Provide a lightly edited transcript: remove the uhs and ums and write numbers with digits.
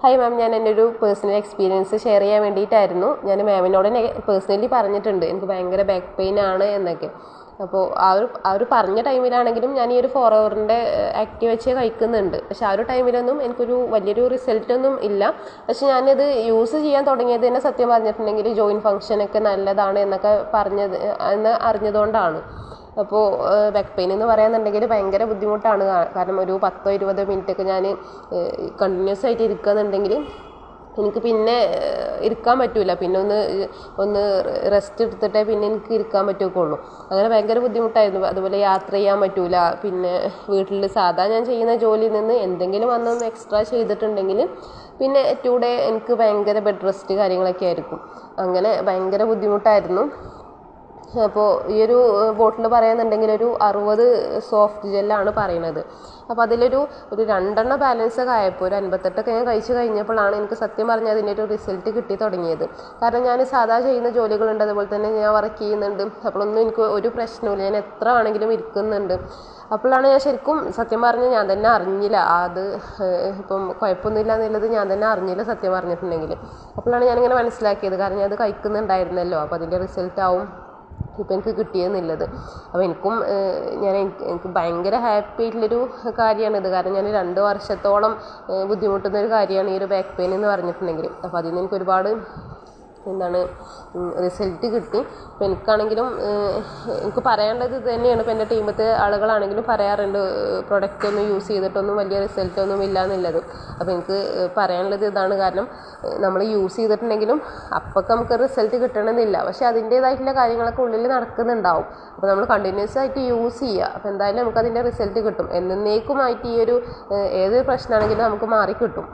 Hi ma'am, ഞാൻ എൻ്റെ ഒരു പേഴ്സണൽ എക്സ്പീരിയൻസ് ഷെയർ ചെയ്യാൻ വേണ്ടിയിട്ടായിരുന്നു. ഞാൻ മാമിനോട് തന്നെ പേഴ്സണലി പറഞ്ഞിട്ടുണ്ട് എനിക്ക് ഭയങ്കര ബാക്ക് പെയിൻ ആണ് എന്നൊക്കെ. അപ്പോൾ ആ ഒരു പറഞ്ഞ ടൈമിലാണെങ്കിലും ഞാൻ ഈ ഒരു 4 ഹവറിൻ്റെ ആക്റ്റീവ് വെച്ച് കഴിക്കുന്നുണ്ട്. പക്ഷെ ആ ഒരു ടൈമിലൊന്നും എനിക്കൊരു വലിയൊരു റിസൾട്ടൊന്നും ഇല്ല. പക്ഷെ ഞാനിത് യൂസ് ചെയ്യാൻ തുടങ്ങിയത് തന്നെ സത്യം പറഞ്ഞിട്ടുണ്ടെങ്കിൽ ജോയിൻറ്റ് ഫങ്ഷനൊക്കെ നല്ലതാണ് എന്നൊക്കെ എന്ന് അറിഞ്ഞതുകൊണ്ടാണ്. അപ്പോൾ ബാക്ക് പെയിൻ എന്ന് പറയാന്നുണ്ടെങ്കിൽ ഭയങ്കര ബുദ്ധിമുട്ടാണ്. കാരണം ഒരു 10-20 മിനിറ്റൊക്കെ ഞാൻ കണ്ടിന്യൂസ് ആയിട്ട് ഇരിക്കുകയെന്നുണ്ടെങ്കിൽ എനിക്ക് പിന്നെ ഇരിക്കാൻ പറ്റില്ല. പിന്നെ ഒന്ന് റെസ്റ്റ് എടുത്തിട്ടേ പിന്നെ എനിക്ക് ഇരിക്കാൻ പറ്റുകയുള്ളൂ. അങ്ങനെ ഭയങ്കര ബുദ്ധിമുട്ടായിരുന്നു. അതുപോലെ യാത്ര ചെയ്യാൻ പറ്റില്ല. പിന്നെ വീട്ടിൽ സാധാ ഞാൻ ചെയ്യുന്ന ജോലിയിൽ നിന്ന് എന്തെങ്കിലും വന്നൊന്ന് എക്സ്ട്രാ ചെയ്തിട്ടുണ്ടെങ്കിൽ പിന്നെ 2 ഡേ എനിക്ക് ഭയങ്കര ബെഡ് റെസ്റ്റ് കാര്യങ്ങളൊക്കെ ആയിരിക്കും. അങ്ങനെ ഭയങ്കര ബുദ്ധിമുട്ടായിരുന്നു. അപ്പോൾ ഈ ഒരു ബോട്ടിൽ പറയുന്നുണ്ടെങ്കിൽ ഒരു 60 സോഫ്റ്റ് ജെല്ലാണ് പറയുന്നത്. അപ്പോൾ അതിലൊരു 2 ബാലൻസ് ഒക്കെ ആയപ്പോൾ ഒരു 58 ഞാൻ കഴിച്ച് കഴിഞ്ഞപ്പോഴാണ് എനിക്ക് സത്യം പറഞ്ഞാൽ അതിൻ്റെ ഒരു റിസൾട്ട് കിട്ടി തുടങ്ങിയത്. കാരണം ഞാൻ സാധാ ചെയ്യുന്ന ജോലികളുണ്ട്, അതുപോലെ തന്നെ ഞാൻ വർക്ക് ചെയ്യുന്നുണ്ട്. അപ്പോഴൊന്നും എനിക്ക് ഒരു പ്രശ്നമില്ല, ഞാൻ എത്ര ആണെങ്കിലും ഇരിക്കുന്നുണ്ട്. അപ്പോഴാണ് ഞാൻ ശരിക്കും സത്യം പറഞ്ഞാൽ ഞാൻ തന്നെ അറിഞ്ഞില്ല അത് ഇപ്പം കുഴപ്പമൊന്നുമില്ല എന്നുള്ളത് ഞാൻ തന്നെ അറിഞ്ഞില്ല സത്യം പറഞ്ഞിട്ടുണ്ടെങ്കിൽ. അപ്പോഴാണ് ഞാനിങ്ങനെ മനസ്സിലാക്കിയത്, കാരണം ഞാൻ അത് കഴിക്കുന്നുണ്ടായിരുന്നല്ലോ, അപ്പോൾ അതിൻ്റെ റിസൾട്ട് ആവും ഇപ്പം എനിക്ക് കിട്ടിയെന്നുള്ളത്. അപ്പോൾ എനിക്ക് ഭയങ്കര ഹാപ്പി ആയിട്ടുള്ളൊരു കാര്യമാണിത്. കാരണം ഞാൻ 2 വർഷത്തോളം ബുദ്ധിമുട്ടുന്നൊരു കാര്യമാണ് ഈ ഒരു ബാക്ക് പെയിൻ എന്ന് പറഞ്ഞിട്ടുണ്ടെങ്കിൽ. അപ്പോൾ അതിൽ നിന്ന് എനിക്ക് ഒരുപാട് റിസൾട്ട് കിട്ടി. അപ്പോൾ എനിക്കാണെങ്കിലും എനിക്ക് പറയാനുള്ളത് ഇത് തന്നെയാണ്. ഇപ്പോൾ എൻ്റെ ടീമത്തെ ആളുകളാണെങ്കിലും പറയാറുണ്ട് പ്രൊഡക്റ്റ് ഒന്നും യൂസ് ചെയ്തിട്ടൊന്നും വലിയ റിസൾട്ടൊന്നും ഇല്ല എന്നുള്ളത്. അപ്പോൾ എനിക്ക് പറയാനുള്ളത് ഇതാണ്. കാരണം നമ്മൾ യൂസ് ചെയ്തിട്ടുണ്ടെങ്കിലും അപ്പൊക്കെ നമുക്ക് റിസൾട്ട് കിട്ടണമെന്നില്ല. പക്ഷെ അതിൻ്റേതായിട്ടുള്ള കാര്യങ്ങളൊക്കെ ഉള്ളിൽ നടക്കുന്നുണ്ടാവും. അപ്പോൾ നമ്മൾ കണ്ടിന്യൂസ് ആയിട്ട് യൂസ് ചെയ്യുക. അപ്പോൾ എന്തായാലും നമുക്കതിൻ്റെ റിസൾട്ട് കിട്ടും. എന്നേക്കുമായിട്ട് ഈ ഒരു ഏതൊരു പ്രശ്നമാണെങ്കിലും നമുക്ക് മാറിക്കിട്ടും.